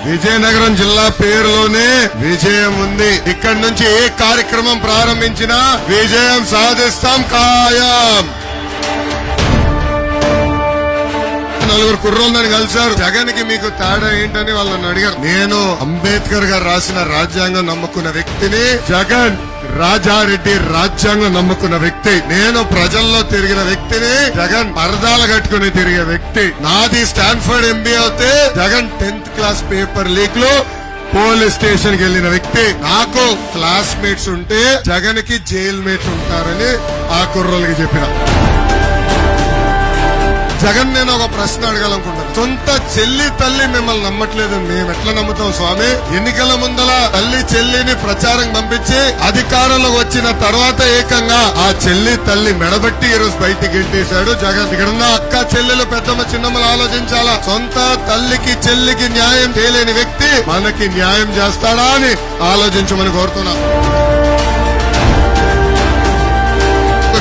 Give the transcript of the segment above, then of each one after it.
విజయనగరం జిల్లా పేరులోనే విజయం ఉంది. ఇక్కడి నుంచి ఏ కార్యక్రమం ప్రారంభించినా విజయం సాధిస్తాం ఖాయం. నలుగురు కుర్రోళ్ళని కలిశారు. జగన్ కి మీకు తేడా ఏంటని వాళ్ళని అడిగారు. నేను అంబేద్కర్ గారు రాసిన రాజ్యాంగం నమ్ముకున్న వ్యక్తిని, జగన్ రాజారెడ్డి రాజ్యాంగం నమ్ముకున్న వ్యక్తి. నేను ప్రజల్లో తిరిగిన వ్యక్తిని, జగన్ పరదాలు కట్టుకుని తిరిగే వ్యక్తి. నాది స్టాన్ఫర్డ్ ఎంబీఏ అయితే Jagan 10th class paper leak లో పోలీస్ స్టేషన్ కి వెళ్లిన వ్యక్తి. నాకు క్లాస్మేట్స్ ఉంటే జగన్ కి జైల్ మేట్స్ ఉంటారని ఆ కుర్రోళ్ళకి చెప్పిన. జగన్ నేను ఒక ప్రశ్న అడగాలనుకుంటాను. సొంత చెల్లి తల్లి మిమ్మల్ని నమ్మట్లేదు, మేము ఎట్లా నమ్ముతాం స్వామి? ఎన్నికల ముందల తల్లి చెల్లిని ప్రచారం పంపించి అధికారంలోకి వచ్చిన తర్వాత ఏకంగా ఆ చెల్లి తల్లి మెడబెట్టి ఈ రోజు బయటికి గెంటేశాడు జగన్. ఇక్కడున్న అక్క చెల్లెలు పెద్దమ్మ చిన్నమ్మలు ఆలోచించాలా. సొంత తల్లికి చెల్లికి న్యాయం చేయలేని వ్యక్తి మనకి న్యాయం చేస్తాడా అని ఆలోచించమని కోరుతున్నా.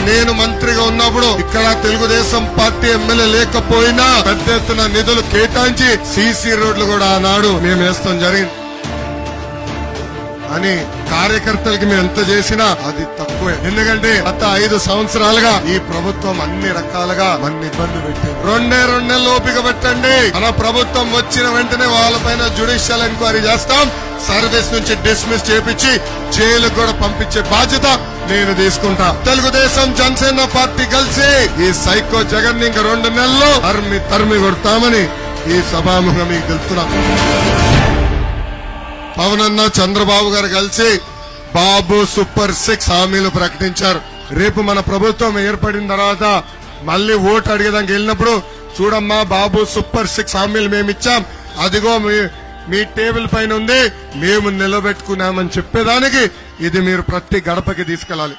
నేను మంత్రిగా ఉన్నప్పుడు ఇక్కడ తెలుగుదేశం పార్టీ ఎమ్మెల్యే లేకపోయినా పెద్ద ఎత్తున నిధులు కేటాయించి సీసీ రోడ్లు కూడా ఆనాడు మేము వేస్తాం జరిగింది. అని కార్యకర్తలకి మేము ఎంత చేసినా అది తక్కువే. ఎందుకంటే గత 5 సంవత్సరాలుగా ఈ ప్రభుత్వం అన్ని రకాలుగా మన ఇబ్బంది పెట్టింది. 2 నెలలు ఓపిక పెట్టండి. మన ప్రభుత్వం వచ్చిన వెంటనే వాళ్ళపైన జ్యుడిషియల్ ఎంక్వైరీ చేస్తాం. సర్వీస్ నుంచి డిస్మిస్ చేపించి జైలుకు కూడా పంపించే బాధ్యత నేను తీసుకుంటా. తెలుగుదేశం జనసేన పార్టీ కలిసి ఈ సైకో జగన్ ఇంకా 2 నెలల్లో తరిమి కొడతామని ఈ సభాముఖంగా మీకు తెలుస్తున్నా. పవన్ అన్న చంద్రబాబు గారు కలిసి బాబు సూపర్ 6 హామీలు ప్రకటించారు. రేపు మన ప్రభుత్వం ఏర్పడిన తర్వాత మళ్లీ ఓటు అడిగేదానికి వెళ్ళినప్పుడు చూడమ్మా బాబు సూపర్ 6 హామీలు మేమిచ్చాం, అదిగో మీ టేబుల్ పైన ఉంది, మేము నిలబెట్టుకున్నామని చెప్పేదానికి ఇది మీరు ప్రతి గడపకి తీసుకెళ్లాలి.